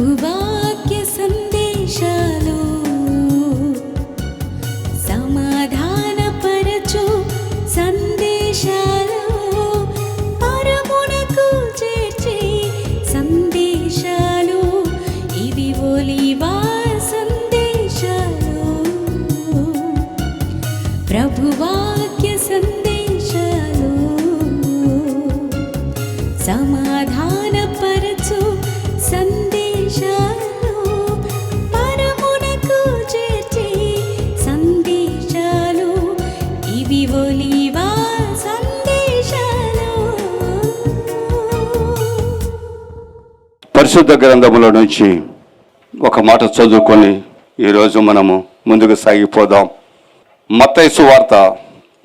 ప్రభువాక్య సందేశాలు సమాధానపరచు సందేశాలు పరమునకు చేర్చే సందేశాలు ఇవి ఒలీవా సందేశాలు. ప్రభువాక్య సందేశాలు సమాధానపరచు సందేశాలు పరమునకు చేర్చే సందేశాలు ఇవి ఒలీవా సందేశాలు. పరిశుద్ధ గ్రంథములో నుంచి ఒక మాట చదువుకొని ఈరోజు మనము ముందుకు సాగిపోదాం. మత్తయి సువార్త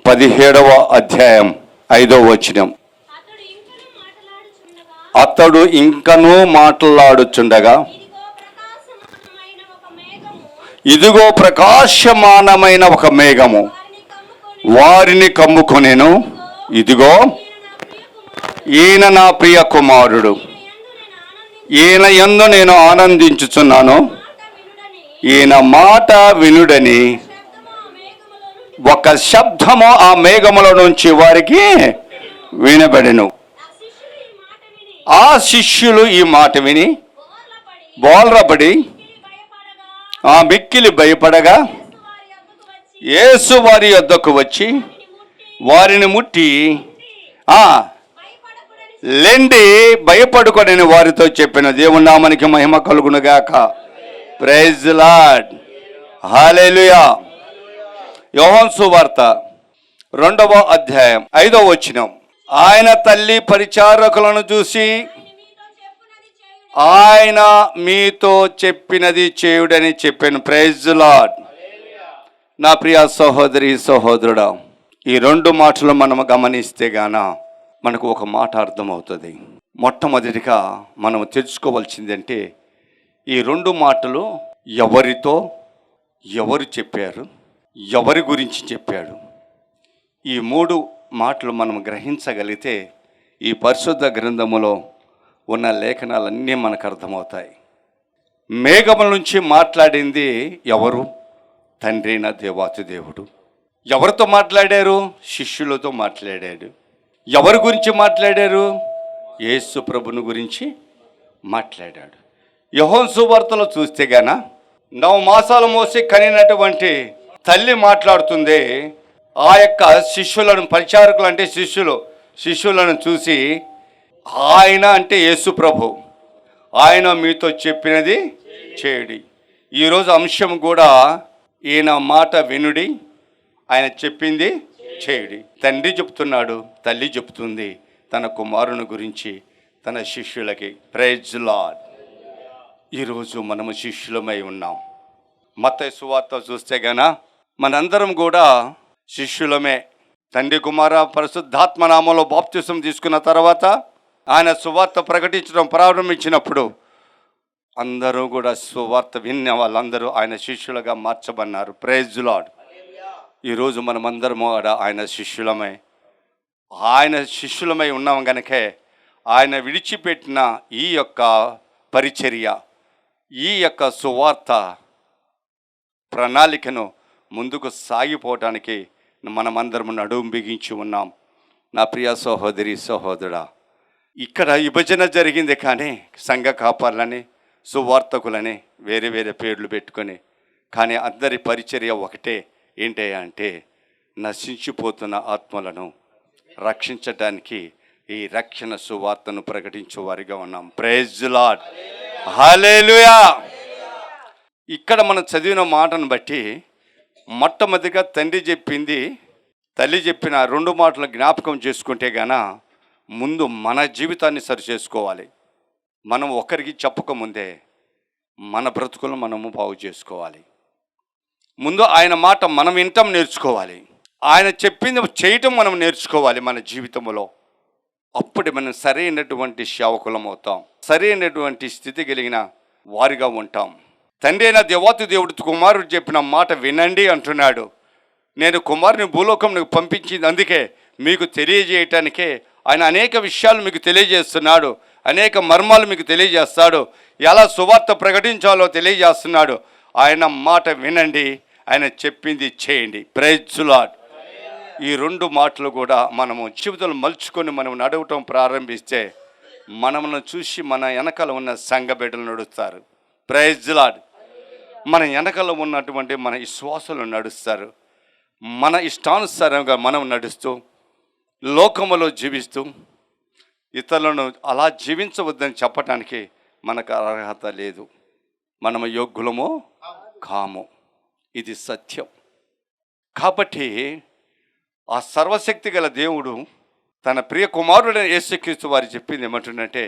17వ అధ్యాయం 5వ వచనం. అతడు ఇంకనూ మాట్లాడుచుండగా ఇదిగో ప్రకాశమానమైన ఒక మేఘము వారిని కమ్ముకొనెను. ఇదిగో ఈయన నా ప్రియ కుమారుడు, ఈయన యందు నేను ఆనందించుచున్నాను, ఈయన మాట వినుడని ఒక శబ్దము ఆ మేఘముల నుంచి వారికి వినబడెను. ఆ శిష్యులు ఈ మాట విని బోల్రబడి ఆ మిక్కిలి భయపడగా యేసు వారి యొద్దకు వచ్చి వారిని ముట్టి లెండి భయపడుకొనని వారితో చెప్పిన. దేవుని నామానికి మహిమ కలుగునుగాక. Praise the lord. హల్లెలూయా. యోహాను సువార్త 2వ అధ్యాయం 5వ వచనం. ఆయన తల్లి పరిచారకులను చూసి ఆయన మీతో చెప్పినది చేయుడని చెప్పాను. Praise the lord. నా ప్రియ సహోదరి సహోదరుడా, ఈ 2 మాటలు మనం గమనిస్తే గాన మనకు ఒక మాట అర్థమవుతుంది. మొట్టమొదటిగా మనం తెలుసుకోవాల్సిందంటే ఈ 2 మాటలు ఎవరితో ఎవరు చెప్పారు, ఎవరి గురించి చెప్పాడు. ఈ 3 మాటలు మనం గ్రహించగలిగితే ఈ పరిశుద్ధ గ్రంథములో ఉన్న లేఖనాలన్నీ మనకు అర్థమవుతాయి. మేఘముల నుంచి మాట్లాడింది ఎవరు? తండ్రి అయిన దేవాతి దేవుడు. ఎవరితో మాట్లాడారు? శిష్యులతో మాట్లాడాడు. ఎవరి గురించి మాట్లాడారు? యేసు ప్రభుని గురించి మాట్లాడాడు. యోహాను సువార్తలో చూస్తే గాన 9 మాసాలు మోసి కనినటువంటి తల్లి మాట్లాడుతుంది. ఆ యొక్క శిష్యులను, పరిచారకులు అంటే శిష్యులను చూసి ఆయన అంటే యేసు ప్రభు, ఆయన మీతో చెప్పినది చేయుడి. ఈరోజు అంశం కూడా ఈయన మాట వినుడి, ఆయన చెప్పింది చేయుడి. తండ్రి చెప్తున్నాడు, తల్లి చెప్తుంది తన కుమారుని గురించి తన శిష్యులకి. Praise the lord. ఈరోజు మనము శిష్యులమై ఉన్నాం. మత్తయి సువార్త చూస్తే గన మనందరం కూడా శిష్యులమే. తండ్రి కుమార పరిశుద్ధాత్మ నామంలో బాప్తిసం తీసుకున్న తర్వాత ఆయన సువార్త ప్రకటించడం ప్రారంభించినప్పుడు అందరూ కూడా సువార్త విన్న వాళ్ళందరూ ఆయన శిష్యులుగా మార్చబడినారు. Praise the lord. ఈరోజు మనమందరం కూడా ఆయన శిష్యులమై ఉన్నాం గనకే ఆయన విడిచిపెట్టిన ఈ యొక్క పరిచర్య, ఈ యొక్క సువార్త ప్రణాళికను ముందుకు సాగిపోవటానికి మనమందరం నడుము బిగించి ఉన్నాం. నా ప్రియ సహోదరి సహోదరుడా, ఇక్కడ విభజన జరిగింది కానీ సంఘ కాపర్లని, సువార్తకులని వేరే వేరే పేర్లు పెట్టుకొని, కానీ అందరి పరిచర్య ఒకటే. ఏంటి అంటే నశించిపోతున్న ఆత్మలను రక్షించటానికి ఈ రక్షణ సువార్తను ప్రకటించే వారిగా ఉన్నాం. Praise the lord. హల్లెలూయా. ఇక్కడ మనం చదివిన మాటను బట్టి మొట్టమొదటిగా తండ్రి చెప్పింది, తల్లి చెప్పిన 2 మాటలు జ్ఞాపకం చేసుకుంటే గాన ముందు మన జీవితాన్ని సరి చేసుకోవాలి. మనం ఒకరికి చెప్పకముందే మన బ్రతుకులను మనము బాగు చేసుకోవాలి. ముందు ఆయన మాట మనం వినటం నేర్చుకోవాలి, ఆయన చెప్పింది చేయటం మనం నేర్చుకోవాలి మన జీవితంలో. అప్పుడు మనం సరైనటువంటి సేవకులం అవుతాం, సరైనటువంటి స్థితి కలిగిన వారిగా ఉంటాం. తండ్రి అయిన దేవాతి దేవుడు కుమారుడు చెప్పిన మాట వినండి అంటున్నాడు. నేను కుమారుని భూలోకంకు పంపించింది అందుకే మీకు తెలియజేయటానికే. ఆయన అనేక విషయాలు మీకు తెలియజేస్తున్నాడు, అనేక మర్మాలు మీకు తెలియజేస్తాడు. ఎలా సువార్త ప్రకటించాలో తెలియజేస్తున్నాడు. ఆయన మాట వినండి, ఆయన చెప్పింది చేయండి. Praise lord. ఈ రెండు మాటలు కూడా మనము జీవితంలో మలుచుకొని మనం నడవటం ప్రారంభిస్తే మనమును చూసి మన వెనకాల ఉన్న సంఘ బిడ్డలు నడుస్తారు. Praise lord. మన వెనకాల ఉన్నటువంటి మన విశ్వాసులు నడుస్తారు. మన ఇష్టానుసారంగా మనం నడుస్తూ లోకములో జీవిస్తూ ఇతరులను అలా జీవించవద్దని చెప్పడానికి మనకు అర్హత లేదు. మనము యోగ్యులమో కాము, ఇది సత్యం. కాబట్టి ఆ సర్వశక్తి గల దేవుడు తన ప్రియ కుమారుడైన యేసుక్రీస్తు వారు చెప్పింది ఏమంటుందంటే,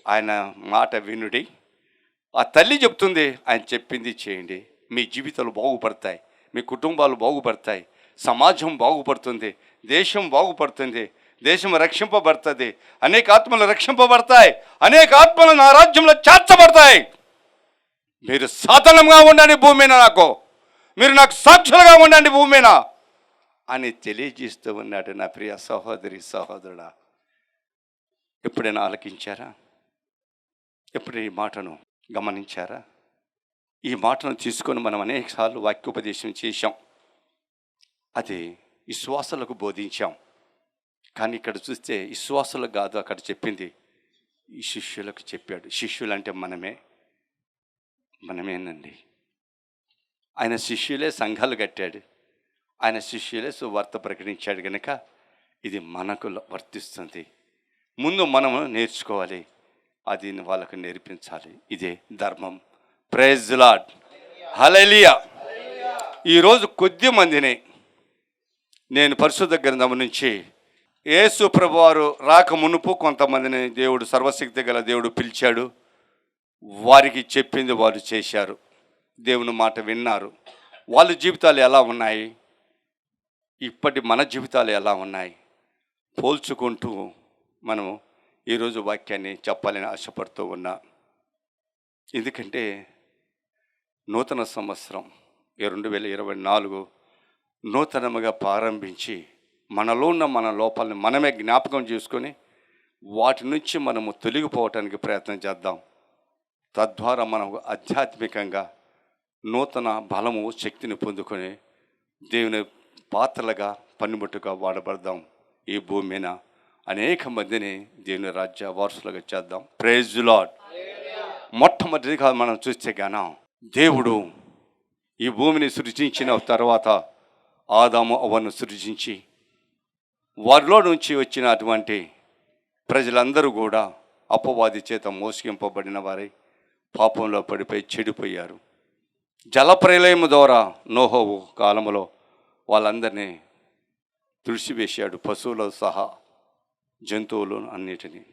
ఆయన మాట వినుడి. ఆ తల్లి చెప్తుంది, ఆయన చెప్పింది చేయండి. మీ జీవితాలు బాగుపడతాయి, మీ కుటుంబాలు బాగుపడతాయి, సమాజం బాగుపడుతుంది, దేశం బాగుపడుతుంది, దేశం రక్షింపబడుతుంది, అనేక ఆత్మలు రక్షింపబడతాయి, అనేక ఆత్మలు నా రాజ్యంలో చేర్చబడతాయి. మీరు సాధనంగా ఉండండి భూమి మీద, మీరు నాకు సాక్షులుగా ఉండండి భూమి మీద అని తెలియజేస్తూ ఉన్నాడు. నా ప్రియ సహోదరి సహోదరుడా, ఎప్పుడైనా ఆలకించారా? ఎప్పుడు ఈ మాటను గమనించారా? ఈ మాటను తీసుకొని మనం అనేకసార్లు వాక్యోపదేశం చేశాం, అది విశ్వాసులకు బోధించాం. కానీ ఇక్కడ చూస్తే విశ్వాసులకు కాదు, అక్కడ చెప్పింది ఈ శిష్యులకు చెప్పాడు. శిష్యులు అంటే మనమేనండి. ఆయన శిష్యులే సంఘాలు కట్టాడు, ఆయన శిష్యులే సువార్త ప్రకటించాడు. కనుక ఇది మనకు వర్తిస్తుంది. ముందు మనము నేర్చుకోవాలి, అది వాళ్ళకు నేర్పించాలి. ఇదే ధర్మం. Praise lord. హల్లెలూయా. ఈరోజు కొద్ది మందిని నేను పరిశుద్ధ గ్రంథం నుంచి యేసు ప్రభువారు రాక మునుపు కొంతమందిని దేవుడు, సర్వశక్తి గల దేవుడు పిలిచాడు. వారికి చెప్పింది వారు చేశారు, దేవుని మాట విన్నారు. వాళ్ళ జీవితాలు ఎలా ఉన్నాయి, ఇప్పటి మన జీవితాలు ఎలా ఉన్నాయి పోల్చుకుంటూ మనము ఈరోజు వాక్యాన్ని చెప్పాలని ఆశపడుతూ ఉన్నా. ఎందుకంటే నూతన సంవత్సరం 2024 నూతనముగా ప్రారంభించి మనలో ఉన్న మన లోపాలని మనమే జ్ఞాపకం చేసుకొని వాటి నుంచి మనము తొలగిపోవటానికి ప్రయత్నం చేద్దాం. తద్వారా మనం ఆధ్యాత్మికంగా నూతన బలము, శక్తిని పొందుకొని దేవుని పాత్రలుగా పనిముట్టుగా వాడబడదాం. ఈ భూమి మీద అనేక మందిని దేవుని రాజ్య వారసులుగా చేద్దాం. Praise lord. మొట్టమొదటిగా మనం చూస్తే గాన దేవుడు ఈ భూమిని సృజించిన తర్వాత ఆదాము అవ్వను సృజించి వారిలో నుంచి వచ్చినటువంటి ప్రజలందరూ కూడా అపవాది చేత మోసగింపబడిన వారై పాపంలో పడిపోయి చెడిపోయారు. జలప్రలయము ద్వారా నోహోవు కాలంలో వాళ్ళందరినీ తుడిసివేశాడు, పశువులు సహా జంతువులు అన్నిటినీ.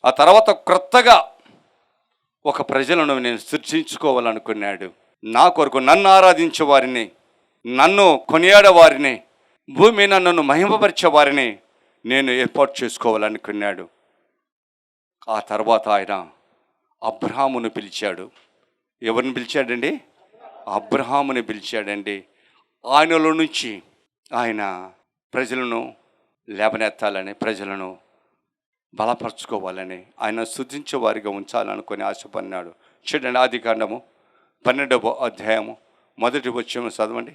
ఆ తర్వాత క్రొత్తగా ఒక ప్రజలను నేను సృష్టించుకోవాలనుకున్నాడు. నా కొరకు నన్ను ఆరాధించే వారిని, నన్ను కొనియాడే వారిని, భూమి మీద నన్ను మహిమపరిచే వారిని నేను ఏర్పాటు చేసుకోవాలనుకున్నాడు. ఆ తర్వాత ఆయన అబ్రహామును పిలిచాడు. ఎవరిని పిలిచాడండి? అబ్రహాముని పిలిచాడండి. ఆయనలో నుంచి ఆయన ప్రజలను లేవనెత్తాలని, ప్రజలను బలపరచుకోవాలని, ఆయన స్తుతించే వారిగా ఉంచాలనుకొని ఆశపడినాడు. చూడండి, ఆదికాండము 12వ అధ్యాయము 1వ వచనం చదవండి.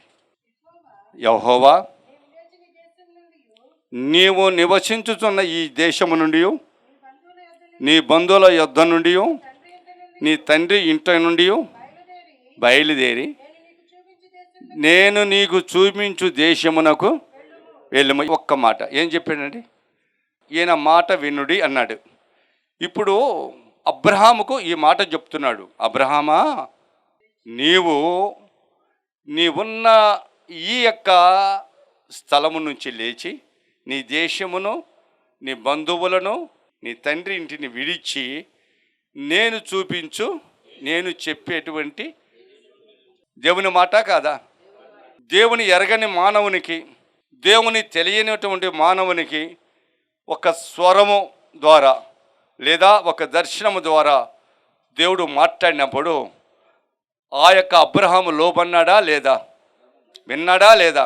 యెహోవా, నీవు నివసించుతున్న ఈ దేశము నుండి, నీ బంధువుల యొద్ద నుండి, నీ తండ్రి ఇంటి నుండి బయలుదేరి నేను నీకు చూపించు దేశమునకు వెళ్ళము. ఒక్క మాట ఏం చెప్పాడండి? ఈయన మాట వినుడి అన్నాడు. ఇప్పుడు అబ్రహాముకు ఈ మాట చెప్తున్నాడు. అబ్రహామా, నీవున్న ఈ యొక్క స్థలము నుంచి లేచి నీ దేశమును, నీ బంధువులను, నీ తండ్రి ఇంటిని విడిచి నేను చూపించు, నేను చెప్పేటువంటి దేవుని మాట కాదా? దేవుని ఎరగని మానవునికి, దేవుని తెలియనటువంటి మానవునికి ఒక స్వరము ద్వారా లేదా ఒక దర్శనము ద్వారా దేవుడు మాట్లాడినప్పుడు ఆ యొక్క అబ్రహాము లోబన్నాడా లేదా? విన్నాడా లేదా?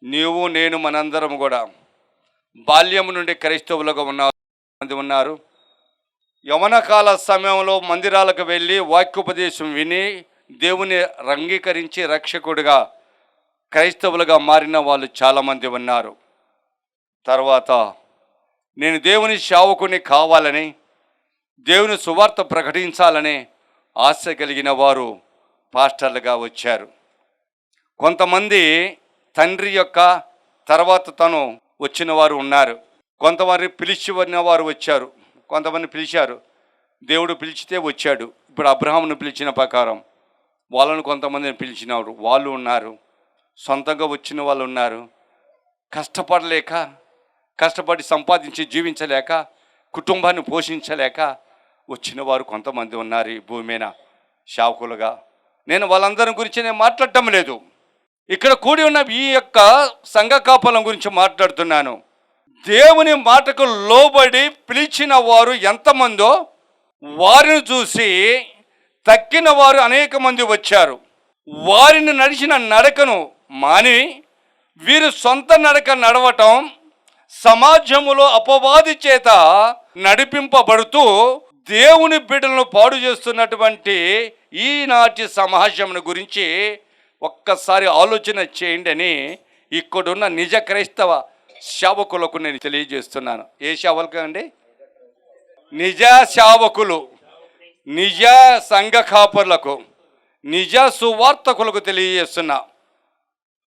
నీవు నేను మనందరం కూడా బాల్యము నుండి క్రైస్తవులుగా ఉన్నారు. యవనకాల సమయంలో మందిరాలకు వెళ్ళి వాక్యోపదేశం విని దేవుని అంగీకరించి రక్షకుడిగా క్రైస్తవులుగా మారిన వాళ్ళు చాలామంది ఉన్నారు. తర్వాత నేను దేవుని సేవకుని కావాలని, దేవుని సువార్త ప్రకటించాలని ఆశ కలిగిన వారు పాస్టర్లుగా వచ్చారు. కొంతమంది తండ్రి యొక్క తర్వాత తను వచ్చిన వారు ఉన్నారు. కొంతమంది పిలిచి వారు వచ్చారు. కొంతమంది పిలిచారు, దేవుడు పిలిచితే వచ్చాడు. ఇప్పుడు అబ్రహామును పిలిచిన ప్రకారం వాళ్ళను కొంతమందిని పిలిచినారు, వాళ్ళు ఉన్నారు. సొంతంగా వచ్చిన వాళ్ళు ఉన్నారు. కష్టపడి సంపాదించి జీవించలేక, కుటుంబాన్ని పోషించలేక వచ్చిన వారు కొంతమంది ఉన్నారు ఈ భూమి మీద సేవకులుగా. నేను వాళ్ళందరి గురించి నేను మాట్లాడటం లేదు. ఇక్కడ కూడి ఉన్న ఈ యొక్క సంఘ కాపలం గురించి మాట్లాడుతున్నాను. దేవుని మాటకు లోబడి పిలిచిన వారు ఎంతమందో వారిని చూసి తక్కిన వారు అనేక మంది వచ్చారు. వారిని నడిచిన నడకను మాని వీరు సొంత నడక నడవటం, సమాజములో అపవాది చేత నడిపింపబడుతూ దేవుని బిడ్డలను పాడు చేస్తున్నటువంటి ఈనాటి సమాజం గురించి ఒక్కసారి ఆలోచన చేయండి అని ఇక్కడున్న నిజ క్రైస్తవ సేవకులకు నేను తెలియజేస్తున్నాను. ఏ సేవకులు అండి? నిజ సేవకులు, నిజ సంఘ కాపరులకు, నిజ సువార్తకులకు తెలియజేస్తున్నా.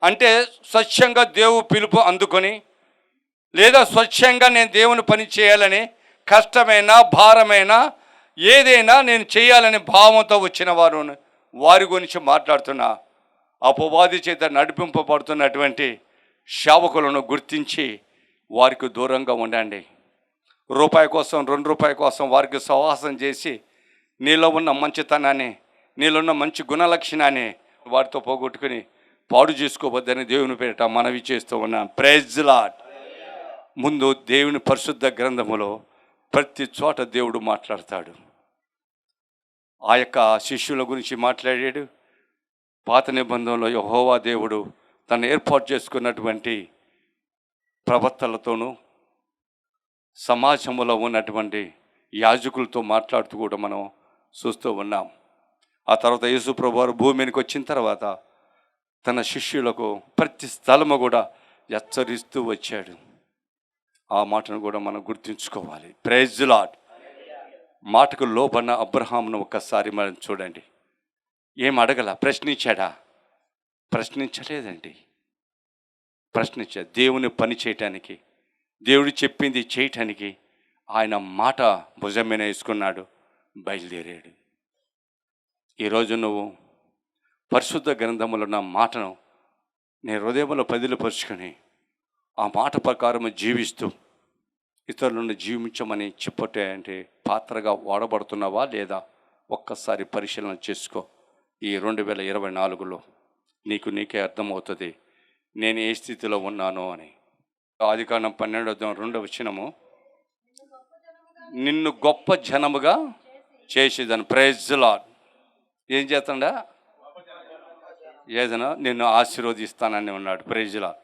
అంటే స్వచ్ఛంగా దేవుని పిలుపు అందుకొని, లేదా స్వచ్ఛంగా నేను దేవుని పని చేయాలని, కష్టమైనా భారమైనా ఏదైనా నేను చేయాలని భావంతో వచ్చిన వారి గురించి మాట్లాడుతున్నా. అపవాది చేత నడిపింపబడుతున్నటువంటి సేవకులను గుర్తించి వారికి దూరంగా ఉండండి. రూపాయి కోసం, 2 రూపాయల కోసం వారికి సహవాసం చేసి నీలో ఉన్న మంచితనాన్ని, నీలో ఉన్న మంచి గుణలక్షణాన్ని వారితో పోగొట్టుకుని పాడు చేసుకోవద్దని దేవుని పేరిట మనవి చేస్తూ ఉన్నాం. Praise lord. ముందు దేవుని పరిశుద్ధ గ్రంథములో ప్రతి చోట దేవుడు మాట్లాడతాడు. ఆ యొక్క శిష్యుల గురించి మాట్లాడాడు. పాత నిబంధనలో యెహోవా దేవుడు తను ఏర్పాటు చేసుకున్నటువంటి ప్రవక్తలతోనూ సమాజంలో ఉన్నటువంటి యాజకులతో మాట్లాడుతూ కూడా మనం చూస్తూ ఉన్నాం. ఆ తర్వాత యేసు ప్రభువారు భూమి మీదకి వచ్చిన తర్వాత తన శిష్యులకు ప్రతి స్థలము కూడా హెచ్చరిస్తూ వచ్చాడు. ఆ మాటను కూడా మనం గుర్తుంచుకోవాలి. Praise lord. మాటకు లోబడిన అబ్రహామును ఒక్కసారి మనం చూడండి. ఏం అడగల, ప్రశ్నించాడా? ప్రశ్నించలేదండి. దేవుని పని చేయటానికి, దేవుడు చెప్పింది చేయటానికి ఆయన మాట భుజం మీద వేసుకున్నాడు, బయలుదేరాడు. ఈరోజు నువ్వు పరిశుద్ధ గ్రంథములో ఉన్న మాటను నీ హృదయంలో పదిలపరుచుకొని ఆ మాట ప్రకారం జీవిస్తూ ఇతరులను జీవించమని చెప్పటే అంటే పాత్రగా వాడబడుతున్నావా లేదా? ఒక్కసారి పరిశీలన చేసుకో. ఈ 2024లో నీకే అర్థమవుతుంది నేను ఏ స్థితిలో ఉన్నానో అని. ఆదికాండం 12:2 నిన్ను గొప్ప జనముగా చేసేదని. Praise lord. ఏం చేస్తాడా? ఏదైనా నిన్ను ఆశీర్వదిస్తానని ఉన్నాడు. Praise lord.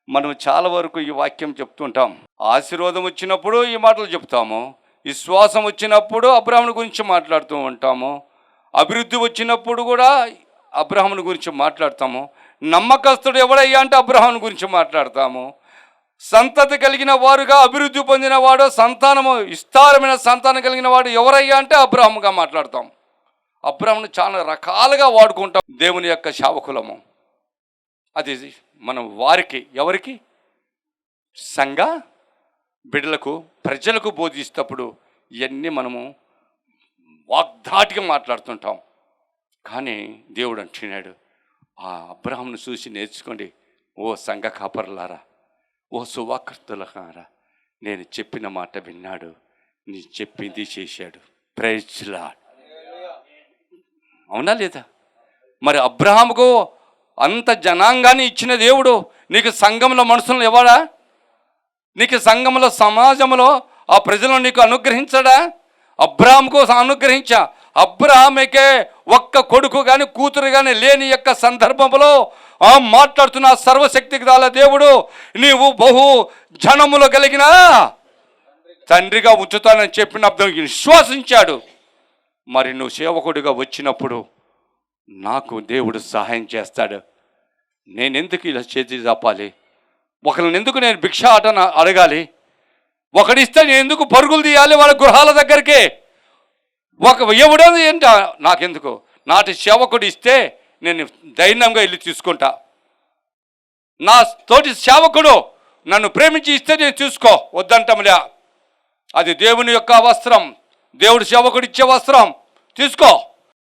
మనం చాలా వరకు ఈ వాక్యం చెప్తుంటాం. ఆశీర్వాదం వచ్చినప్పుడు ఈ మాటలు చెప్తాము, విశ్వాసం వచ్చినప్పుడు అబ్రహాముని గురించి మాట్లాడుతూ ఉంటాము, అభివృద్ధి వచ్చినప్పుడు కూడా అబ్రహాముని గురించి మాట్లాడతాము. నమ్మకస్తుడు ఎవడయ్యా అంటే అబ్రహాముని గురించి మాట్లాడతాము. సంతతి కలిగిన వారుగా అభివృద్ధి పొందిన వాడు, సంతానము విస్తారమైన సంతానం కలిగిన వాడు ఎవరయ్యా అంటే అబ్రహాముగా మాట్లాడతాం. అబ్రహామును చాలా రకాలుగా వాడుకుంటాం. దేవుని యొక్క సేవకులము. అది మనం వారికి, ఎవరికి? సంఘ బిడ్డలకు, ప్రజలకు బోధిస్తప్పుడు ఇవన్నీ మనము వాగ్దాటిగా మాట్లాడుతుంటాం. కానీ దేవుడు అంటున్నాడు, ఆ అబ్రహామును చూసి నేర్చుకోండి ఓ సంఘ కాపరులారా, ఓ సువార్తలారా. నేను చెప్పిన మాట విన్నాడు, నీ చెప్పింది చేశాడు. Praise lord. అవునా లేదా? మరి అబ్రహాముకు అంత జనాంగాన్ని ఇచ్చిన దేవుడు నీకు సంఘంలో మనుషులను ఇవ్వడా? నీకు సంఘంలో, సమాజంలో ఆ ప్రజలను నీకు అనుగ్రహించడా? అబ్రహాముకు అనుగ్రహించా. అబ్రహాముకే ఒక్క కొడుకు కానీ కూతురు కానీ లేని యొక్క సందర్భంలో మాట్లాడుతున్న సర్వశక్తికి గల దేవుడు నీవు బహు జనములు కలిగిన తండ్రిగా ఉంచుతానని చెప్పినప్పుడు విశ్వసించాడు. మరి నువ్వు సేవకుడిగా వచ్చినప్పుడు నాకు దేవుడు సహాయం చేస్తాడు. నేను ఎందుకు ఇలా చేతి చాపాలి? ఒకరిని ఎందుకు నేను భిక్ష ఆటను అడగాలి? ఒకడిస్తే నేను ఎందుకు పరుగులు తీయాలి వాళ్ళ గృహాల దగ్గరికి? ఎవడో ఏంట నాకెందుకు? నాటి సేవకుడు ఇస్తే నేను ధైర్యంగా వెళ్ళి తీసుకుంటా. నా తోటి సేవకుడు నన్ను ప్రేమించి ఇస్తే నేను తీసుకో, వద్దంటంలే. అది దేవుని యొక్క వస్త్రం, దేవుడు సేవకుడు ఇచ్చే వస్త్రం, తీసుకో.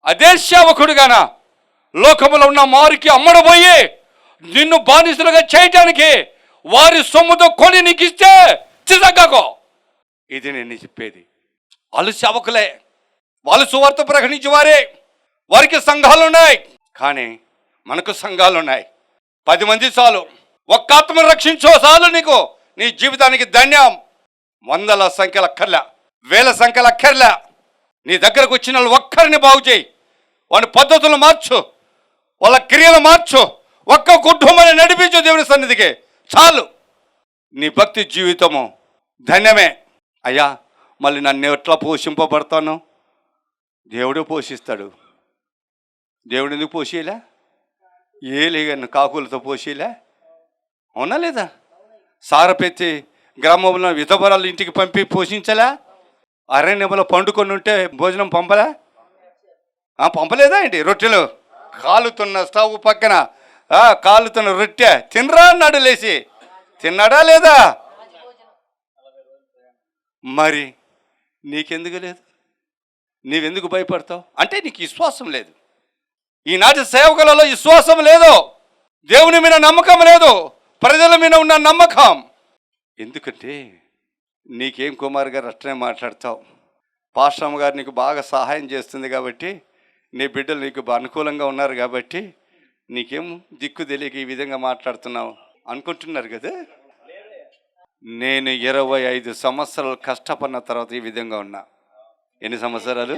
అదే సేవకుడుగాన లోకములో ఉన్న మారికి అమ్మడబోయి నిన్ను బానిసలుగా చేయటానికి వారి సొమ్ముతో కొని నీకు ఇస్తే చితగ్గో. ఇది నేను చెప్పేది. వాళ్ళు సేవకులే, వాళ్ళు సువార్త ప్రకటించేవారే, వారికి సంఘాలు ఉన్నాయి. కానీ మనకు సంఘాలు ఉన్నాయి. 10 మంది చాలు, ఒక్క ఆత్మను రక్షించో చాలు నీకు, నీ జీవితానికి ధన్యం. 100 సంఖ్యలు అక్కర్లే, 1000 సంఖ్యలు అక్కర్లే. నీ దగ్గరకు వచ్చిన వాళ్ళు ఒక్కరిని బాగు చేయి, వాళ్ళ పద్ధతులు మార్చు, వాళ్ళ క్రియలు మార్చు, ఒక్క కుటుంబాన్ని నడిపించు దేవుని సన్నిధికి చాలు. నీ భక్తి జీవితము ధన్యమే. అయ్యా మళ్ళీ నన్ను ఎట్లా పోషింపబడతాను? దేవుడు పోషిస్తాడు. దేవుడు ఎందుకు పోషిలే? ఏలేగన్ను కాకులతో పోషిలే, అవునా లేదా? సారపెత్తి గ్రామంలో విధవరాలు ఇంటికి పంపి పోషించలే? అరణ్యంలో పండుకొని ఉంటే భోజనం పంపలే? పంపలేదా ఏంటి? రొట్టెలు కాలుతున్న స్టవ్ పక్కన కాలుతున్న రొట్టె తినరా అన్నాడు, లేచి తిన్నాడా లేదా? మరి నీకెందుకు లేదు? నీవెందుకు భయపడతావు? అంటే నీకు విశ్వాసం లేదు. ఈనాటి సేవకులలో విశ్వాసం లేదు, దేవుని మీద నమ్మకం లేదు, ప్రజల మీద ఉన్న నమ్మకం. ఎందుకంటే నీకేం కుమార్ గారు అట్లనే మాట్లాడతావు, పాస్టమ్ గారు నీకు బాగా సహాయం చేస్తుంది కాబట్టి, నీ బిడ్డలు నీకు అనుకూలంగా ఉన్నారు కాబట్టి నీకేం దిక్కు తెలియక ఈ విధంగా మాట్లాడుతున్నావు అనుకుంటున్నారు కదా. నేను 25 సంవత్సరాలు కష్టపడిన తర్వాత ఈ విధంగా ఉన్నా. ఎన్ని సంవత్సరాలు?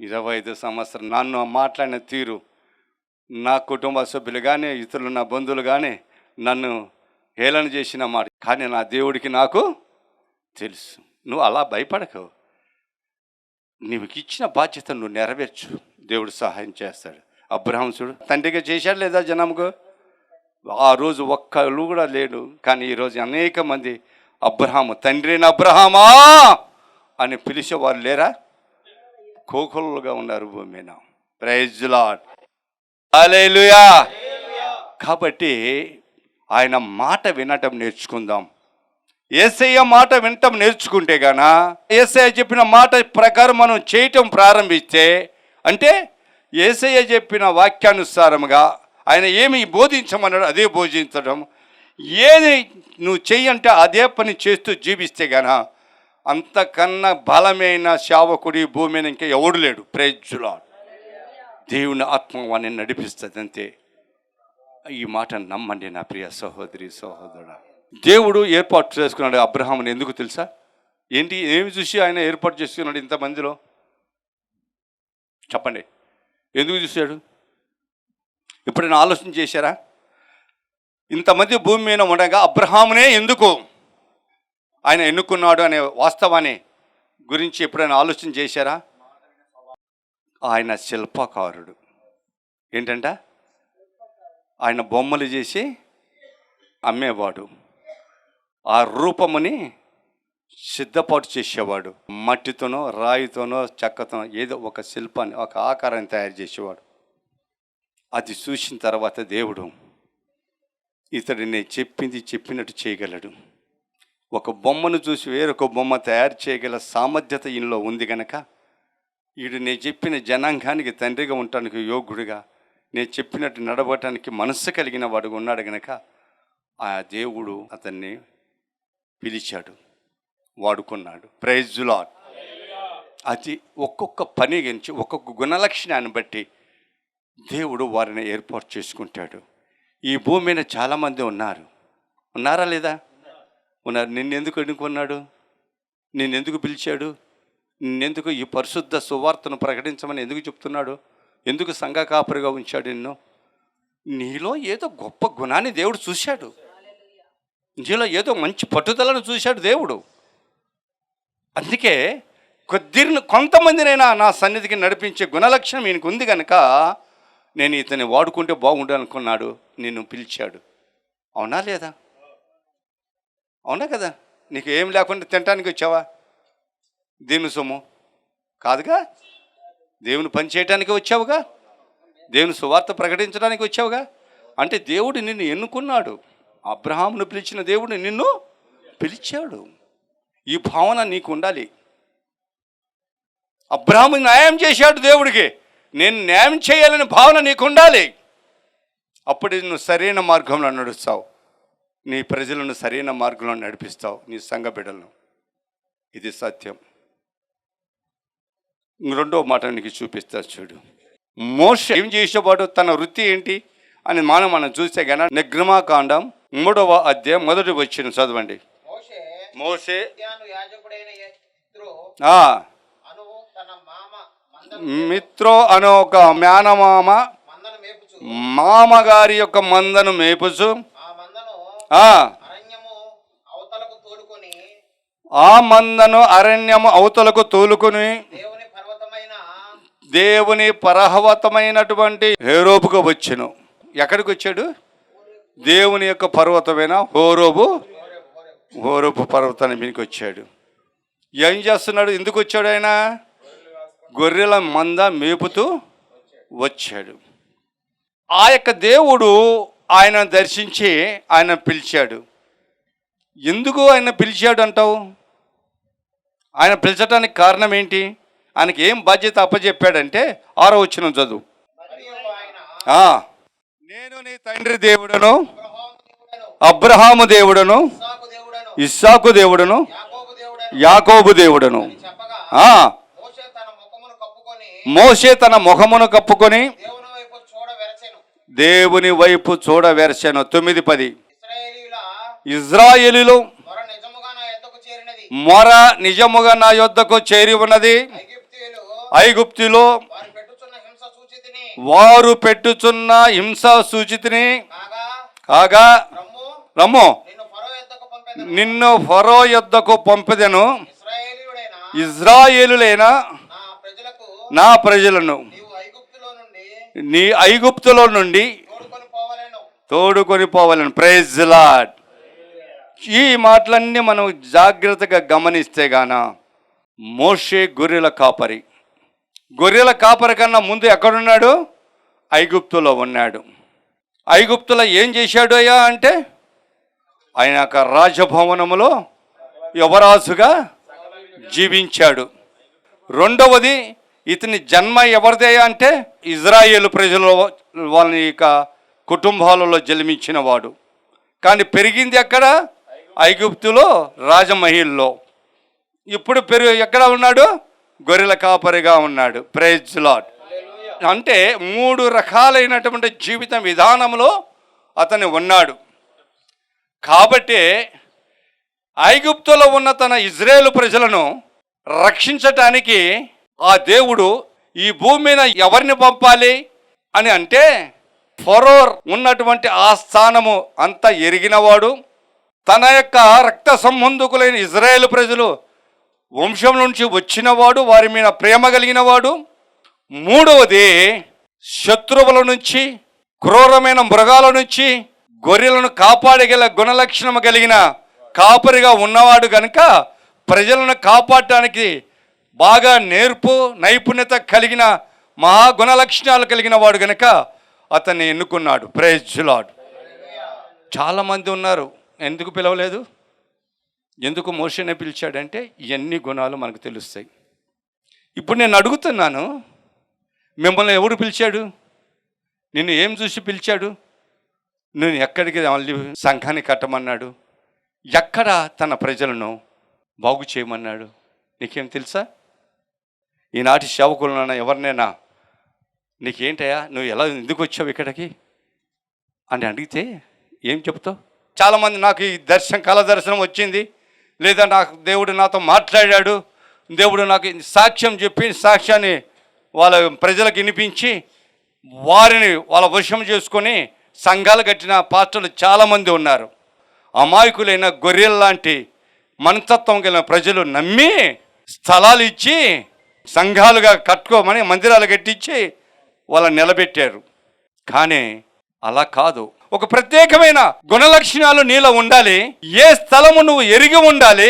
25 సంవత్సరాలు. నన్ను మాట్లాడిన తీరు, నా కుటుంబ సభ్యులు కానీ ఇతరులు నా బంధువులు కానీ నన్ను హేళన చేసిన మాట, కానీ నా దేవుడికి నాకు తెలుసు. నువ్వు అలా భయపడకు, నీకు ఇచ్చిన బాధ్యత నువ్వు నెరవేర్చు, దేవుడు సహాయం చేస్తాడు. అబ్రహాం చూడు, తండ్రిగా చేశాడు లేదా జనంకు? ఆ రోజు ఒక్కళ్ళు కూడా లేడు, కానీ ఈరోజు అనేక మంది అబ్రహాము తండ్రిని అబ్రహామా అని పిలిచేవారు లేరా? కోకొల్లుగా ఉన్నారు భూమి మీద. ప్రైజ్ లార్డ్, హల్లెలూయా. కాబట్టి ఆయన మాట వినటం నేర్చుకుందాం. యేసయ్య మాట వినటం నేర్చుకుంటే గాన, యేసయ్య చెప్పిన మాట ప్రకారం మనం చేయటం ప్రారంభిస్తే, అంటే యేసయ్య చెప్పిన వాక్యానుసారముగా ఆయన ఏమి బోధించమన్నాడు అదే బోధించడం, ఏది నువ్వు చెయ్యంటే అదే పని చేస్తూ జీవిస్తే గాన అంతకన్నా బలమైన సేవకుడి భూమి మీద ఇంకా ఎవడు లేడు. Praise lord. దేవుని ఆత్మ వాడిని నడిపిస్తుంది అంతే. ఈ మాట నమ్మండి నా ప్రియ సహోదరి సహోదరుడా. దేవుడు ఏర్పాటు చేసుకున్నాడు అబ్రహాముని. ఎందుకు తెలుసా? ఏంటి, ఏమి చూసి ఆయన ఏర్పాటు చేసుకున్నాడు ఇంతమందిలో? చెప్పండి, ఎందుకు చూశాడు? ఎప్పుడైనా ఆలోచన చేశారా? ఇంతమంది భూమి మీద ఉండగా అబ్రహామునే ఎందుకు ఆయన ఎన్నుకున్నాడు అనే వాస్తవాన్ని గురించి ఎప్పుడైనా ఆలోచన చేశారా? ఆయన శిల్పకారుడు. ఏంటంట? ఆయన బొమ్మలు చేసి అమ్మేవాడు, ఆ రూపముని సిద్ధపాటు చేసేవాడు. మట్టితోనో రాయితోనో చెక్కతోనో ఏదో ఒక శిల్పాన్ని, ఒక ఆకారాన్ని తయారు చేసేవాడు. అది చూసిన తర్వాత దేవుడు ఇతడిని చెప్పింది చెప్పినట్టు చేయగలడు. ఒక బొమ్మను చూసి వేరొక బొమ్మ తయారు చేయగల సామర్థ్యత ఈయనలో ఉంది గనక, వీడు నేను చెప్పిన జనాంగానికి తండ్రిగా ఉండటానికి యోగ్యుడిగా, నేను చెప్పినట్టు నడవటానికి మనస్సు కలిగిన వాడు ఉన్నాడు గనక ఆ దేవుడు అతన్ని పిలిచాడు, వాడుకున్నాడు. Praise lord. అది ఒక్కొక్క పని గురించి, ఒక్కొక్క గుణలక్షణాన్ని బట్టి దేవుడు వారిని ఏర్పాటు చేసుకుంటాడు. ఈ భూమి మీద చాలామంది ఉన్నారా లేదా? ఉన్నారు. నిన్నెందుకు ఎన్నుకున్నాడు? నిన్నెందుకు పిలిచాడు? నిన్నెందుకు ఈ పరిశుద్ధ సువార్తను ప్రకటించమని ఎందుకు చెప్తున్నాడు? ఎందుకు సంఘ కాపరిగా ఉంచాడు నిన్ను? నీలో ఏదో గొప్ప గుణాన్ని దేవుడు చూశాడు, నీలో ఏదో మంచి పట్టుదలను చూశాడు దేవుడు. అందుకే కొంతమందినైనా నా సన్నిధికి నడిపించే గుణలక్షణం ఈయనకు ఉంది కనుక నేను ఇతన్ని వాడుకుంటే బాగుండు అనుకున్నాడు, నిన్ను పిలిచాడు. అవునా లేదా? అవునా కదా? నీకు ఏం లేకుండా తినటానికి వచ్చావా? దేవుని సొమ్ము కాదుగా, దేవుని పని చేయటానికి వచ్చావుగా, దేవుని సువార్త ప్రకటించడానికి వచ్చావుగా. అంటే దేవుడు నిన్ను ఎన్నుకున్నాడు. అబ్రహామును పిలిచిన దేవుడు నిన్ను పిలిచాడు. ఈ భావన నీకు ఉండాలి. అబ్రహాము న్యాయం చేశాడు దేవుడికి, నేను న్యాయం చేయాలని భావన నీకు ఉండాలి. అప్పుడు నువ్వు సరైన మార్గంలో నడుస్తావు, నీ ప్రజలను సరైన మార్గంలో నడిపిస్తావు, నీ సంఘ బిడ్డలను. ఇది సత్యం. రెండో మాట నీకు చూపిస్తా చూడు. మోషే ఏం చేసేవాడు, తన వృత్తి ఏంటి అని మనం చూస్తే కనుక నిర్గమాకాండం 3వ అధ్యాయం 1వ వచనం చదవండి. మోషే మిత్రో అనే ఒక మేనమామ మామగారి యొక్క మందను మేపుచు ఆ మందను అరణ్యము అవతలకు తోలుకొని దేవుని పర్వతమైనటువంటి హోరేబుకు వచ్చెను. ఎక్కడికి వచ్చాడు? దేవుని యొక్క పర్వతమైన హోరేబు పర్వతాన్ని మీదకి వచ్చాడు. ఏం చేస్తున్నాడు? ఎందుకు వచ్చాడు ఆయన? గొర్రెల మంద మేపుతూ వచ్చాడు. ఆ యొక్క దేవుడు ఆయన దర్శించి ఆయన పిలిచాడు. ఎందుకు ఆయన పిలిచాడు అంటావు? ఆయన పిలిచడానికి కారణం ఏంటి? ఆయనకి ఏం బాధ్యత అప్పచెప్పాడంటే 6వ వచనం చదువు. నేను నీ తండ్రి దేవుడను, అబ్రహాము దేవుడను, ఇస్సాకు దేవుడను, యాకోబు దేవుడను. మోషే తన ముఖమును కప్పుకొని దేవుని వైపు చూడవెరచెను. 9:10 ఇజ్రాయేలీలు మొర నిజముగా నా యొద్దకు చేరి ఉన్నది. ఐగుప్తులో వారు పెట్టుచున్న హింస సూచితిని కాగా రమ్ము నిన్ను ఫరో యొద్దకు పంపెదను. ఇజ్రాయేలులైన నా ప్రజలను నీ ఐగుప్తులో నుండి తోడుకొని పోవాలను. Praise the lord. ఈ మాటలన్నీ మనం జాగ్రత్తగా గమనిస్తే గాన మోషే గొర్రెల కాపరి. గొర్రెల కాపరి కన్నా ముందు ఎక్కడున్నాడు? ఐగుప్తులో ఉన్నాడు. ఐగుప్తులో ఏం చేశాడు అయ్యా అంటే ఆయన యొక్క రాజభవనములో యువరాజుగా జీవించాడు. రెండవది, ఇతని జన్మ ఎవరిదయ్యా అంటే ఇజ్రాయేలు ప్రజలు వాళ్ళ యొక్క కుటుంబాలలో జన్మించిన వాడు. కానీ పెరిగింది ఎక్కడ? ఐగుప్తులో రాజమహల్లో. ఇప్పుడు ఎక్కడ ఉన్నాడు? గొర్రెల కాపరిగా ఉన్నాడు. Praise the lord. అంటే 3 రకాలైనటువంటి జీవిత విధానంలో అతను ఉన్నాడు. కాబట్టి ఐగుప్తులో ఉన్న తన ఇజ్రాయేలు ప్రజలను రక్షించటానికి ఆ దేవుడు ఈ భూమి మీద ఎవరిని పంపాలి అని అంటే ఫరో ఉన్నటువంటి ఆ స్థానము అంతా ఎరిగినవాడు, తన యొక్క రక్త సంబంధకులైన ఇజ్రాయేలు ప్రజలు వంశం నుంచి వచ్చినవాడు, వారి మీద ప్రేమ కలిగినవాడు. మూడవది, శత్రువుల నుంచి, క్రూరమైన మృగాల నుంచి గొర్రెలను కాపాడగల గుణలక్షణం కలిగిన కాపరిగా ఉన్నవాడు కనుక ప్రజలను కాపాడటానికి బాగా నేర్పు నైపుణ్యత కలిగిన మహాగుణ లక్షణాలు కలిగిన వాడు కనుక అతన్ని ఎన్నుకున్నాడు. Praise the lord. చాలామంది ఉన్నారు, ఎందుకు పిలవలేదు? ఎందుకు మోషేనే పిలిచాడంటే ఇవన్నీ గుణాలు మనకు తెలుస్తాయి. ఇప్పుడు నేను అడుగుతున్నాను, మిమ్మల్ని ఎవరు పిలిచాడు? నిన్ను ఏం చూసి పిలిచాడు? నేను ఎక్కడికి మళ్ళీ సంఘాన్ని కట్టమన్నాడు? ఎక్కడ తన ప్రజలను బాగు చేయమన్నాడు? నీకేం తెలుసా? ఈనాటి సేవకులను ఎవరినైనా నీకేంటయ్యా, నువ్వు ఎలా ఎందుకు వచ్చావు ఇక్కడికి అని అడిగితే ఏం చెప్తావు? చాలామంది నాకు ఈ కళ దర్శనం వచ్చింది, లేదా నాకు దేవుడు నాతో మాట్లాడాడు, దేవుడు నాకు సాక్ష్యం చెప్పి సాక్ష్యాన్ని వాళ్ళ ప్రజలకు వినిపించి వారిని వాళ్ళ వశం చేసుకొని సంఘాలు కట్టిన పాస్టర్లు చాలామంది ఉన్నారు. అమాయకులైన గొర్రెల లాంటి మనస్తత్వం కలిగిన ప్రజలు నమ్మి స్థలాలు ఇచ్చి సంఘాలుగా కట్టుకోమని మందిరాలు కట్టించి వాళ్ళని నిలబెట్టారు. కానీ అలా కాదు. ఒక ప్రత్యేకమైన గుణలక్షణాలు నీలో ఉండాలి. ఏ స్థలము నువ్వు ఎరిగి ఉండాలి.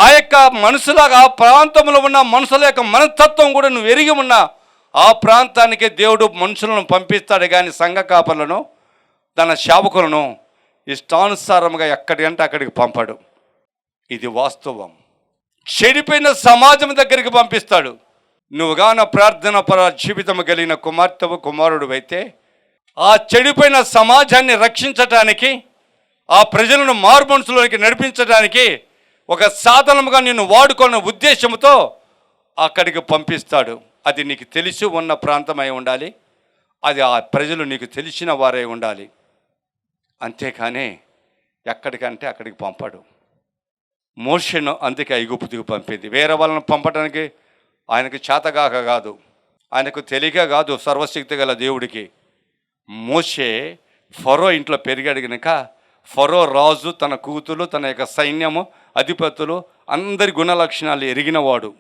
ఆ యొక్క మనుషుల ఆ ప్రాంతంలో ఉన్న మనుషుల యొక్క మనస్తత్వం కూడా నువ్వు ఎరిగి ఉన్నా ఆ ప్రాంతానికి దేవుడు మనుషులను పంపిస్తాడు. కానీ సంఘ కాపర్లను తన సేవకులను ఇష్టానుసారంగా ఎక్కడికంటే అక్కడికి పంపడు. ఇది వాస్తవం. చెడిపోయిన సమాజం దగ్గరికి పంపిస్తాడు. నువ్వుగాన ప్రార్థన పర జీవితం కలిగిన కుమార్తెవు కుమారుడు అయితే ఆ చెడిపోయిన సమాజాన్ని రక్షించటానికి, ఆ ప్రజలను మారుమనసులోనికి నడిపించడానికి ఒక సాధనముగా నిన్ను వాడుకున్న ఉద్దేశంతో అక్కడికి పంపిస్తాడు. అది నీకు తెలిసి ఉన్న ప్రాంతమై ఉండాలి. అది ఆ ప్రజలు నీకు తెలిసిన వారై ఉండాలి. అంతేకాని ఎక్కడికంటే అక్కడికి పంపాడు. మోషేను అందుకే ఐగుప్తుకు పంపింది. వేరే వాళ్ళని పంపడానికి ఆయనకు చేతగాక కాదు, ఆయనకు తెలియక కాదు, సర్వశక్తి గల దేవుడికి. మోషే ఫరో ఇంట్లో పెరిగాడు కనుక ఫరో రాజు, తన కూతురు, తన యొక్క సైన్యము, అధిపతులు అందరి గుణలక్షణాలు ఎరిగినవాడు.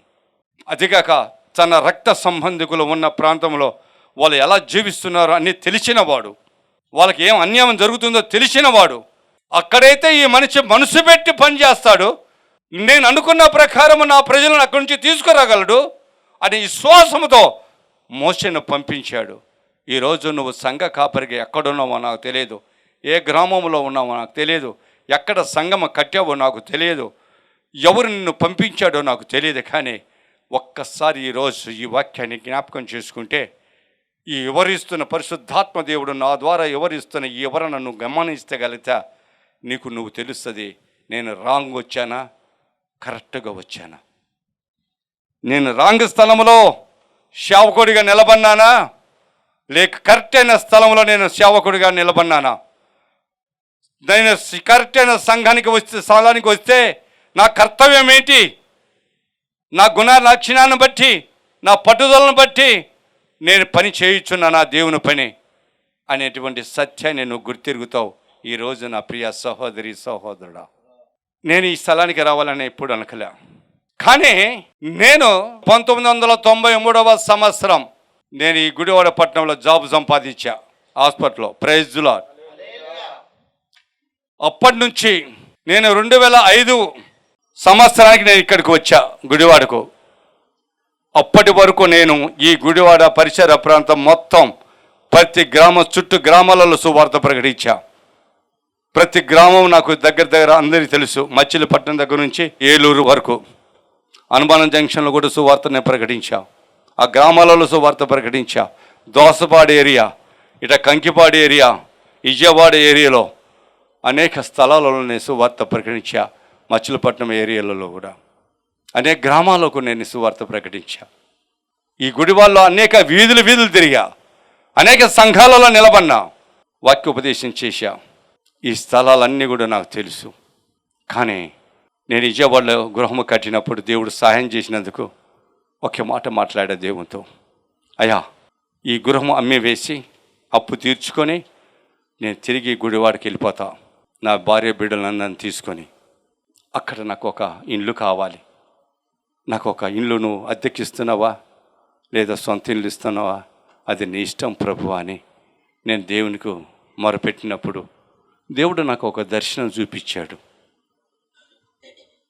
అదిగాక తన రక్త సంబంధికులు ఉన్న ప్రాంతంలో వాళ్ళు ఎలా జీవిస్తున్నారో అన్నీ తెలిసినవాడు. వాళ్ళకి ఏం అన్యాయం జరుగుతుందో తెలిసినవాడు. అక్కడైతే ఈ మనిషి మనసు పెట్టి పనిచేస్తాడు, నేను అనుకున్న ప్రకారం నా ప్రజలను అక్కడి నుంచి తీసుకురాగలడు అని విశ్వాసంతో మోషేను పంపించాడు. ఈరోజు నువ్వు సంఘ కాపరికి ఎక్కడున్నావో నాకు తెలియదు, ఏ గ్రామంలో ఉన్నావో నాకు తెలియదు, ఎక్కడ సంఘం కట్టావో నాకు తెలియదు, ఎవరు నిన్ను పంపించాడో నాకు తెలియదు. కానీ ఒక్కసారి ఈరోజు ఈ వాక్యాన్ని జ్ఞాపకం చేసుకుంటే, ఈ వివరిస్తున్న పరిశుద్ధాత్మ దేవుడు నా ద్వారా వివరిస్తున్న ఈ వివరణ నువ్వు గమనించగలిగితే నీకు నువ్వు తెలుస్తుంది, నేను రాంగ్ వచ్చానా, కరెక్ట్గా వచ్చానా, నేను రాంగ్ స్థలంలో సేవకుడిగా నిలబడినానా, లేక కరెక్ట్ అయిన స్థలంలో నేను సేవకుడిగా నిలబడినానా. నేను కరెక్ట్ అయిన స్థలానికి వస్తే నా కర్తవ్యం ఏంటి, నా గుణ లక్షణాన్ని బట్టి, నా పట్టుదలను బట్టి నేను పని చేయుచున్నా నా దేవుని పని అనేటువంటి సత్యాన్ని నువ్వు గుర్తిరుగుతావు. ఈరోజు నా ప్రియ సహోదరి సహోదరుడా, నేను ఈ స్థలానికి రావాలని ఎప్పుడు అనకలే. కానీ నేను 1993 సంవత్సరం నేను ఈ గుడివాడ పట్టణంలో జాబ్ సంపాదించా, హాస్పిటల్లో. Praise the lord. అప్పటి నుంచి నేను 2005 సంవత్సరానికి నేను ఇక్కడికి వచ్చా గుడివాడకు. అప్పటి వరకు నేను ఈ గుడివాడ పరిసర ప్రాంతం మొత్తం ప్రతి చుట్టూ గ్రామాలలో సువార్త ప్రకటించా. ప్రతి గ్రామం నాకు దగ్గర అందరికీ తెలుసు. మచిలీపట్నం దగ్గర నుంచి ఏలూరు వరకు, హనుమానం జంక్షన్లో కూడా సువార్త నేను ప్రకటించా. ఆ గ్రామాలలో సువార్త ప్రకటించా. దోసపాడు ఏరియా, ఇట కంకిపాడు ఏరియా, విజయవాడ ఏరియాలో అనేక స్థలాలలో నేను సువార్త ప్రకటించా. మచిలీపట్నం ఏరియాలలో కూడా అనేక గ్రామాలకు నేను సువార్త ప్రకటించా. ఈ గుడివాళ్ళలో అనేక వీధులు తిరిగా, అనేక సంఘాలలో నిలబడినా, వాక్యోపదేశం చేశా. ఈ స్థలాలన్నీ కూడా నాకు తెలుసు. కానీ నేను విజయవాడలో గృహము కట్టినప్పుడు దేవుడు సహాయం చేసినందుకు ఒకే మాట మాట్లాడే దేవునితో, అయ్యా ఈ గృహము అమ్మి వేసి అప్పు తీర్చుకొని నేను తిరిగి గుడివాడకి వెళ్ళిపోతా, నా భార్య బిడ్డలందరిని తీసుకొని. అక్కడ నాకు ఒక ఇల్లు కావాలి, నాకు ఒక ఇల్లు నువ్వు అద్దెకిస్తున్నావా లేదా సొంత ఇల్లు ఇస్తున్నావా, అది నీ ఇష్టం ప్రభు అని నేను దేవునికి మొరపెట్టినప్పుడు దేవుడు నాకు ఒక దర్శనం చూపించాడు.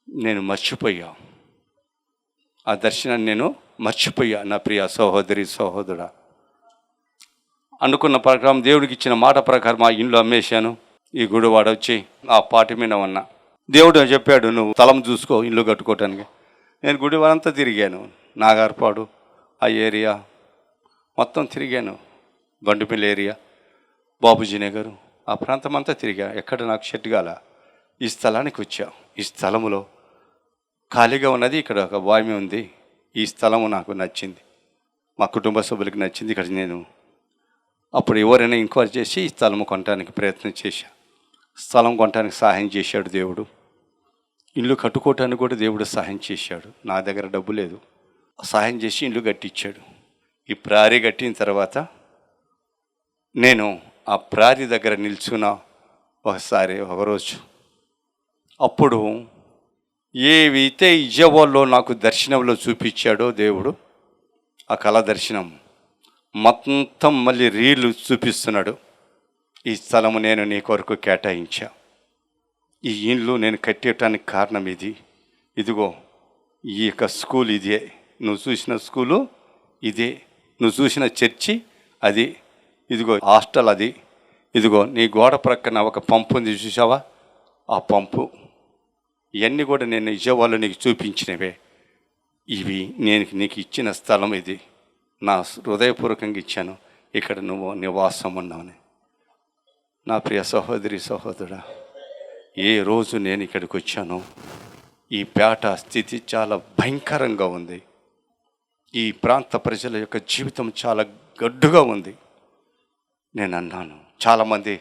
నేను మర్చిపోయా, ఆ దర్శనాన్ని నేను మర్చిపోయా. నా ప్రియ సహోదరి సహోదరుడా, అనుకున్న ప్రకారం దేవుడికి ఇచ్చిన మాట ప్రకారం ఆ ఇల్లు అమ్మేశాను. ఈ గుడివాడ వచ్చి ఆ పాటి మీద ఉన్నా. దేవుడు చెప్పాడు, నువ్వు స్థలం చూసుకో ఇల్లు కట్టుకోవటానికి. నేను గుడివాడంతా తిరిగాను, నాగార్పాడు ఆ ఏరియా మొత్తం తిరిగాను, బండుపల్లి ఏరియా, బాబుజీ నగరు, ఆ ప్రాంతం అంతా తిరిగా. ఎక్కడ నాకు సెట్ కాల. ఈ స్థలానికి వచ్చా. ఈ స్థలములో ఖాళీగా ఉన్నది, ఇక్కడ ఒక వామి ఉంది. ఈ స్థలము నాకు నచ్చింది, మా కుటుంబ సభ్యులకి నచ్చింది. ఇక్కడ నేను అప్పుడు ఎవరైనా ఎంక్వైరీ చేసి ఈ స్థలము కొనడానికి ప్రయత్నం చేశా. స్థలం కొనడానికి సహాయం చేశాడు దేవుడు. ఇల్లు కట్టుకోవటానికి కూడా దేవుడు సహాయం చేశాడు. నా దగ్గర డబ్బు లేదు, సహాయం చేసి ఇల్లు కట్టించాడు. ఈ ప్రారీ కట్టిన తర్వాత నేను ఆ ప్రారీ దగ్గర నిల్చున్న ఒకరోజు అప్పుడు ఏవైతే ఇజవాల్లో నాకు దర్శనంలో చూపించాడో దేవుడు, ఆ కళ దర్శనం మొత్తం మళ్ళీ రీలు చూపిస్తున్నాడు. ఈ స్థలము నేను నీ కొరకు కేటాయించా, ఈ ఇల్లు నేను కట్టేయటానికి కారణం ఇది, ఇదిగో ఈ యొక్క స్కూల్ ఇదే, నువ్వు చూసిన స్కూలు ఇదే, నువ్వు చూసిన చర్చి అది, ఇదిగో హాస్టల్ అది, ఇదిగో నీ గోడ ప్రక్కన ఒక పంపు ఉంది చూసావా, ఆ పంపు, ఇవన్నీ కూడా నేను నిజవాళ్ళు నీకు చూపించినవే. ఇవి నేను నీకు ఇచ్చిన స్థలం, ఇది నా హృదయపూర్వకంగా ఇచ్చాను, ఇక్కడ నువ్వు నివాసం ఉన్నావని. నా ప్రియ సహోదరి సహోదరుడా, ఏ రోజు నేను ఇక్కడికి వచ్చానో ఈ పేట స్థితి చాలా భయంకరంగా ఉంది. ఈ ప్రాంత ప్రజల యొక్క జీవితం చాలా గడ్డుగా ఉంది. నేను అన్నాను, చాలామంది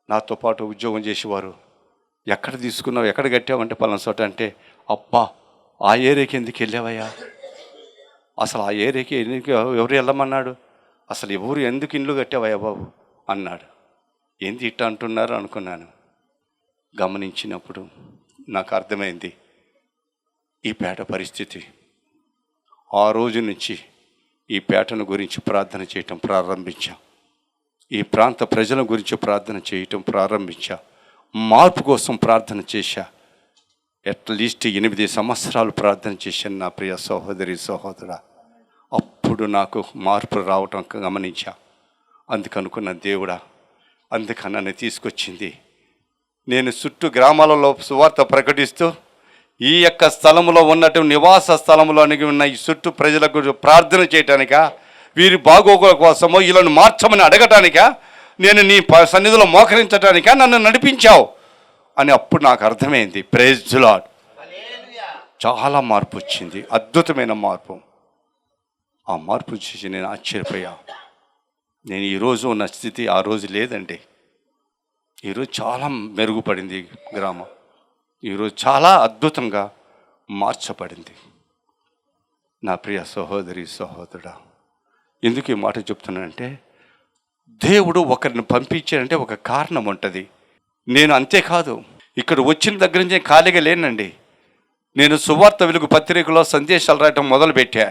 నాతో పాటు ఉద్యోగం చేసేవారు, ఎక్కడ తీసుకున్నావు, ఎక్కడ కట్టావంటే పలానా చోట అంటే, అబ్బా ఆ ఏరియాకి ఎందుకు వెళ్ళావయ్యా, అసలు ఆ ఏరియాకి ఎందుకు ఎవరు వెళ్ళమన్నాడు, అసలు ఎవరు ఎందుకు ఇండ్లు కట్టావయ్యా బాబు అన్నాడు. ఏంది ఇట్ట అంటున్నారు అనుకున్నాను. గమనించినప్పుడు నాకు అర్థమైంది ఈ పేట పరిస్థితి. ఆ రోజు నుంచి ఈ పేటను గురించి ప్రార్థన చేయటం ప్రారంభించా, ఈ ప్రాంత ప్రజల గురించి ప్రార్థన చేయటం ప్రారంభించా, మార్పు కోసం ప్రార్థన చేశా. అట్లీస్ట్ 8 సంవత్సరాలు ప్రార్థన చేశాను నా ప్రియ సహోదరి సహోదరా. అప్పుడు నాకు మార్పు రావటం గమనించా. అందుకనుకున్న దేవుడా, అందుకని నన్ను తీసుకొచ్చింది. నేను చుట్టూ గ్రామాలలో సువార్త ప్రకటిస్తూ ఈ యొక్క స్థలంలో ఉన్నట్టు నివాస స్థలంలోనికి ఉన్న ఈ చుట్టూ ప్రజలకు ప్రార్థన చేయటానికా, వీరి బాగోగుల కోసమో వీళ్ళని మార్చమని అడగటానికా, నేను నీ సన్నిధిలో మోకరించటానికా నన్ను నడిపించావు అని అప్పుడు నాకు అర్థమైంది. Praise the lord. చాలా మార్పు వచ్చింది, అద్భుతమైన మార్పు. ఆ మార్పు చూసి నేను ఆశ్చర్యపోయా. నేను ఈరోజు ఉన్న స్థితి ఆ రోజు లేదండి. ఈరోజు చాలా మెరుగుపడింది గ్రామం, ఈరోజు చాలా అద్భుతంగా మార్చబడింది. నా ప్రియ సహోదరి సహోదరుడా, ఎందుకు ఈ మాట చెప్తున్నానంటే, దేవుడు ఒకరిని పంపించాడంటే ఒక కారణం ఉంటుంది. నేను అంతేకాదు, ఇక్కడ వచ్చిన దగ్గర నుంచి ఖాళీగా లేనండి. నేను సువార్త వెలుగు పత్రికలో సందేశాలు రాయటం మొదలుపెట్టా.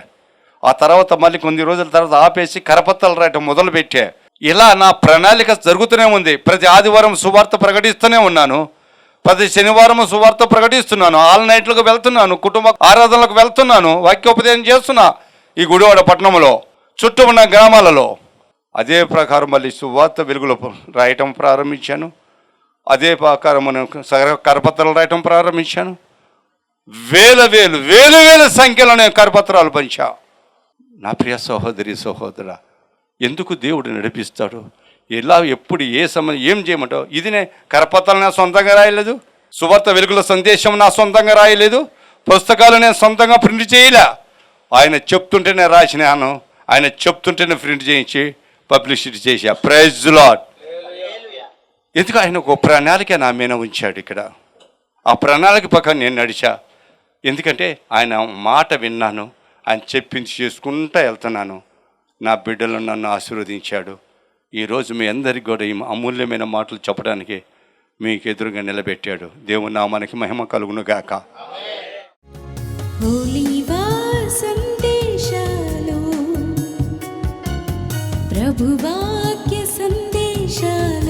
ఆ తర్వాత మళ్ళీ కొన్ని రోజుల తర్వాత ఆపేసి కరపత్రాలు రాయటం మొదలుపెట్టా. ఇలా నా ప్రణాళిక జరుగుతూనే ఉంది. ప్రతి ఆదివారం సువార్త ప్రకటిస్తూనే ఉన్నాను, ప్రతి శనివారం సువార్త ప్రకటిస్తున్నాను, ఆల్ నైట్లకు వెళ్తున్నాను, కుటుంబ ఆరాధనలకు వెళ్తున్నాను, వాక్యోపదేశం చేస్తున్నా ఈ గుడివాడ పట్టణంలో, చుట్టూ ఉన్న గ్రామాలలో. అదే ప్రకారం మళ్ళీ సువార్త వెలుగులో రాయటం ప్రారంభించాను. అదే ప్రకారం కరపత్రాలు రాయటం ప్రారంభించాను. వేల వేలు వేలు వేల సంఖ్యలో నేను కరపత్రాలు పంచా. నా ప్రియ సహోదరి సహోదరా, ఎందుకు దేవుడు నడిపిస్తాడు, ఎలా, ఎప్పుడు, ఏ సమయం ఏం చేయమంటావు. ఇది నేను కరపత్రాలు నా సొంతంగా రాయలేదు, సువార్త వెలుగుల సందేశం నా సొంతంగా రాయలేదు, పుస్తకాలు నేను సొంతంగా ప్రింట్ చేయలే. ఆయన చెప్తుంటేనే రాసినాను, ఆయన చెప్తుంటేనే ప్రింట్ చేయించి పబ్లిసిటీ చేశా. Praise the lord. ఎందుకు ఆయన ఒక ప్రణాళిక నా మీద ఉంచాడు. ఇక్కడ ఆ ప్రణాళిక పక్కన నేను నడిచా. ఎందుకంటే ఆయన మాట విన్నాను, ఆయన చెప్పింది చేసుకుంటూ వెళ్తున్నాను. నా బిడ్డలను నన్ను ఆశీర్వదించాడు. ఈరోజు మీ అందరికీ కూడా ఈ అమూల్యమైన మాటలు చెప్పడానికి మీకు ఎదురుగా నిలబెట్టాడు. దేవుని నామానికి మహిమ కలుగును గాక. ఒలీవా సందేశాలు, ప్రభువాక్య సందేశాలు.